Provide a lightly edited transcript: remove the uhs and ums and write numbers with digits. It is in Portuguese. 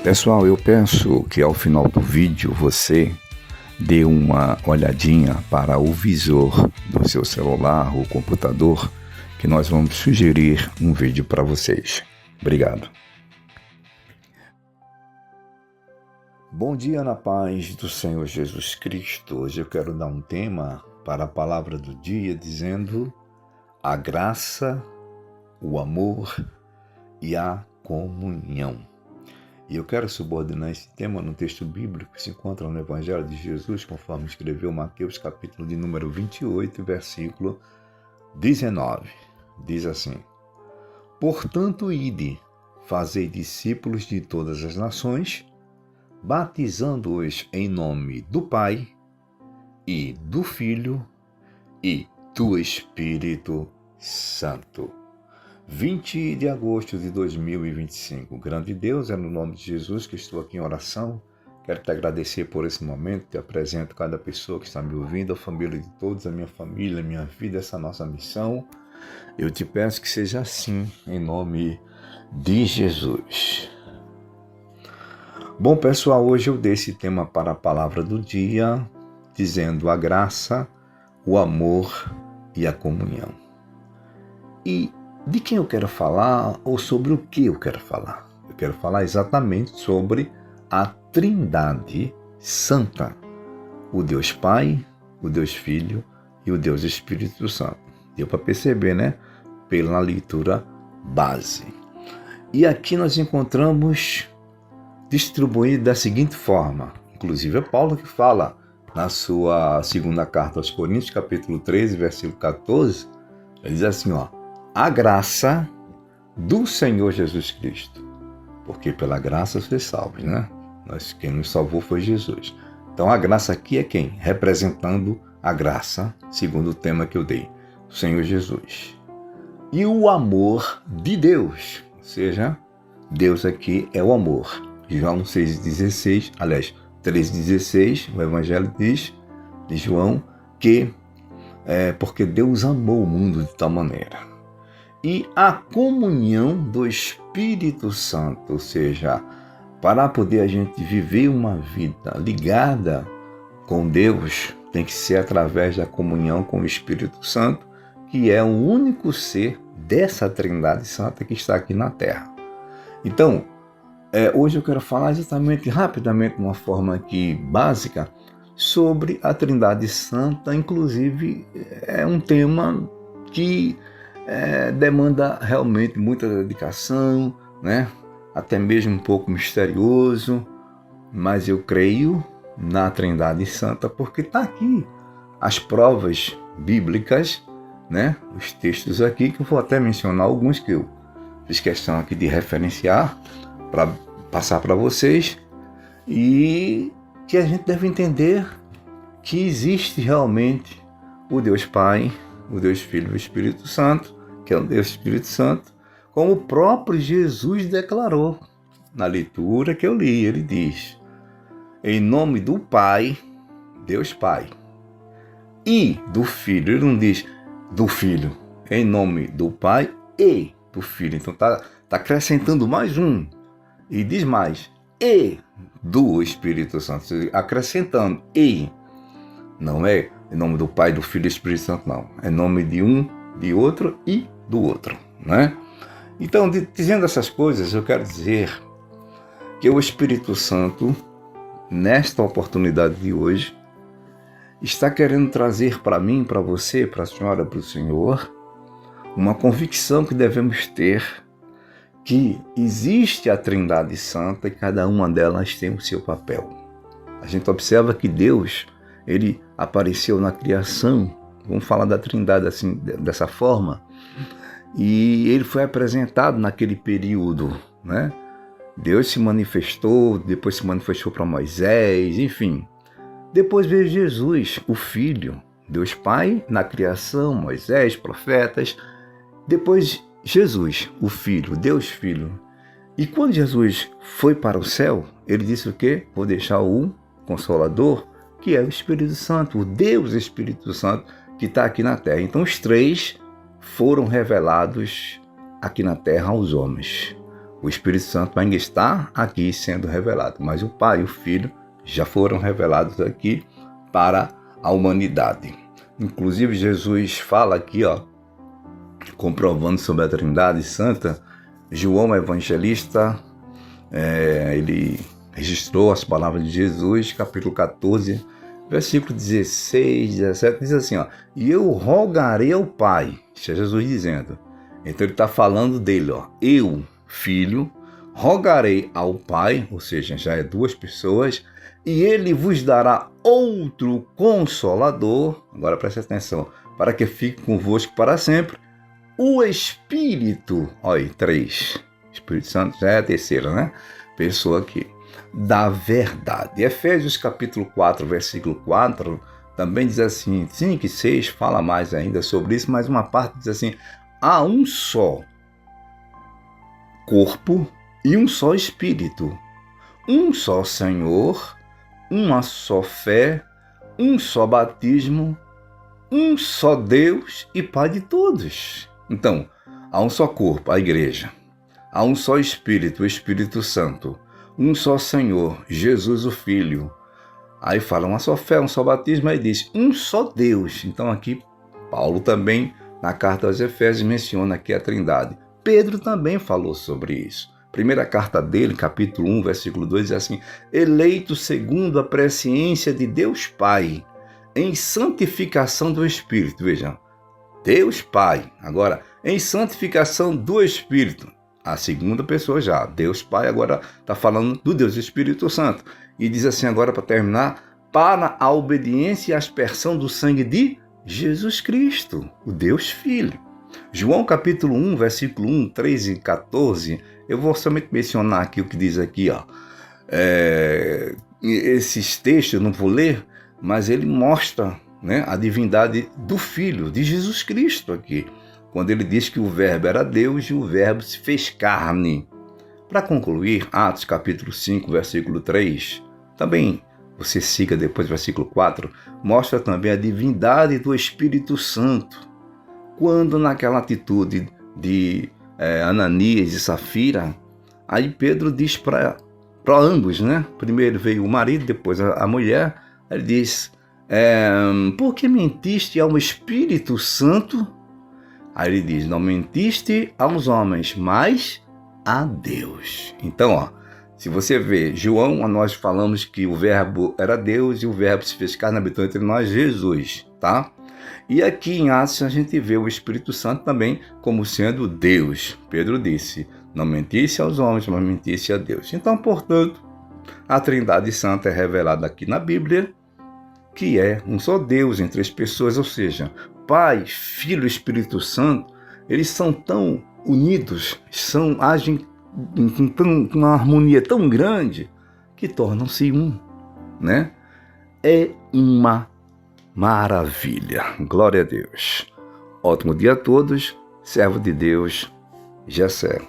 Pessoal, eu peço que ao final do vídeo você dê uma olhadinha para o visor do seu celular ou computador, que nós vamos sugerir um vídeo para vocês. Obrigado. Bom dia na paz do Senhor Jesus Cristo. Hoje eu quero dar um tema para a palavra do dia dizendo a graça, o amor e a comunhão. E eu quero subordinar esse tema no texto bíblico que se encontra no Evangelho de Jesus, conforme escreveu Mateus, capítulo de número 28, versículo 19. Diz assim: Portanto, ide, fazei discípulos de todas as nações, batizando-os em nome do Pai, e do Filho, e do Espírito Santo. 20 de agosto de 2025. Grande Deus, é no nome de Jesus que estou aqui em oração. Quero te agradecer por esse momento. Te apresento cada pessoa que está me ouvindo, a família de todos, a minha família, a minha vida, essa nossa missão. Eu te peço que seja assim, em nome de Jesus. Bom, pessoal, hoje eu dei esse tema para a palavra do dia, dizendo a graça, o amor e a comunhão. E de quem eu quero falar ou sobre o que eu quero falar? Eu quero falar exatamente sobre a Trindade Santa. O Deus Pai, o Deus Filho e o Deus Espírito Santo. Deu para perceber, né? Pela leitura base. E aqui nós encontramos distribuído da seguinte forma. Inclusive é Paulo que fala na sua segunda carta aos Coríntios, capítulo 13, versículo 14. Ele diz assim, a graça do Senhor Jesus Cristo. Porque pela graça foi salvo, né? Quem nos salvou foi Jesus. Então a graça aqui é quem? Representando a graça, segundo o tema que eu dei, o Senhor Jesus. E o amor de Deus, ou seja, Deus aqui é o amor. João 6,16, aliás, 3,16, o Evangelho diz, de João, que porque Deus amou o mundo de tal maneira. E a comunhão do Espírito Santo, ou seja, para poder a gente viver uma vida ligada com Deus, tem que ser através da comunhão com o Espírito Santo, que é o único ser dessa Trindade Santa que está aqui na Terra. Então, hoje eu quero falar exatamente, rapidamente, de uma forma aqui básica, sobre a Trindade Santa. Inclusive, é um tema que demanda realmente muita dedicação, né? Até mesmo um pouco misterioso, mas eu creio na Trindade Santa porque está aqui as provas bíblicas, né? Os textos aqui, que eu vou até mencionar alguns que eu fiz questão aqui de referenciar para passar para vocês, e que a gente deve entender que existe realmente o Deus Pai, o Deus Filho e o Espírito Santo, que é o Deus Espírito Santo, como o próprio Jesus declarou na leitura que eu li. Ele diz, em nome do Pai, Deus Pai, e do Filho. Ele não diz do Filho, em nome do Pai e do Filho. Então está acrescentando mais um. E diz mais, e do Espírito Santo, acrescentando, e não é em nome do Pai, do Filho e do Espírito Santo, não. É nome de um, de outro e do outro, né? Então, dizendo essas coisas, eu quero dizer que o Espírito Santo, nesta oportunidade de hoje, está querendo trazer para mim, para você, para a senhora, para o senhor, uma convicção que devemos ter, que existe a Trindade Santa e cada uma delas tem o seu papel. A gente observa que Deus, ele apareceu na criação, vamos falar da Trindade assim, dessa forma, e ele foi apresentado naquele período, né? Deus se manifestou, depois se manifestou para Moisés, enfim. Depois veio Jesus, o Filho, Deus Pai na criação, Moisés, profetas. Depois Jesus, o Filho, Deus Filho. E quando Jesus foi para o céu, ele disse o quê? Vou deixar o Consolador, que é o Espírito Santo, o Deus Espírito Santo, que está aqui na Terra. Então os três foram revelados aqui na Terra aos homens. O Espírito Santo ainda está aqui sendo revelado, mas o Pai e o Filho já foram revelados aqui para a humanidade. Inclusive, Jesus fala aqui, comprovando sobre a Trindade Santa. João Evangelista, ele registrou as palavras de Jesus, capítulo 14, versículo 16, 17, diz assim, e eu rogarei ao Pai, isso é Jesus dizendo. Então ele está falando dele, eu, Filho, rogarei ao Pai, ou seja, já é duas pessoas, e ele vos dará outro Consolador, agora preste atenção, para que fique convosco para sempre, o Espírito, olha aí, 3, Espírito Santo já é a terceira, né? Pessoa aqui, da verdade. Efésios capítulo 4, versículo 4, também diz assim, 5 e 6, fala mais ainda sobre isso, mas uma parte diz assim, há um só corpo e um só Espírito, um só Senhor, uma só fé, um só batismo, um só Deus e Pai de todos. Então, há um só corpo, a igreja. Há um só Espírito, o Espírito Santo. Um só Senhor, Jesus o Filho. Aí fala uma só fé, um só batismo, aí diz um só Deus. Então aqui, Paulo também, na carta aos Efésios, menciona aqui a Trindade. Pedro também falou sobre isso. Primeira carta dele, capítulo 1, versículo 2, diz assim, eleito segundo a presciência de Deus Pai, em santificação do Espírito. Veja, Deus Pai. Agora, em santificação do Espírito. A segunda pessoa já. Deus Pai agora está falando do Deus Espírito Santo. E diz assim agora para terminar, para a obediência e a aspersão do sangue de Jesus Cristo, o Deus Filho. João capítulo 1, versículo 1, 3 e 14. Eu vou somente mencionar aqui o que diz aqui. Esses textos eu não vou ler, mas ele mostra, né, a divindade do Filho, de Jesus Cristo aqui, quando ele diz que o Verbo era Deus e o Verbo se fez carne. Para concluir, Atos capítulo 5, versículo 3, também você siga depois versículo 4, mostra também a divindade do Espírito Santo, quando naquela atitude de Ananias e Safira, aí Pedro diz para ambos, né? Primeiro veio o marido, depois a mulher, ele diz, por que mentiste ao Espírito Santo? Aí ele diz, não mentiste aos homens, mas a Deus. Então, se você vê, João, nós falamos que o Verbo era Deus e o Verbo se fez carne, habitou entre nós, Jesus, tá? E aqui em Atos a gente vê o Espírito Santo também como sendo Deus. Pedro disse, não mentisse aos homens, mas mentisse a Deus. Então, portanto, a Trindade Santa é revelada aqui na Bíblia, que é um só Deus em três pessoas, ou seja, Pai, Filho e Espírito Santo, eles são tão unidos, agem com uma harmonia tão grande, que tornam-se um, né? É uma maravilha. Glória a Deus. Ótimo dia a todos. Servo de Deus, Gessé.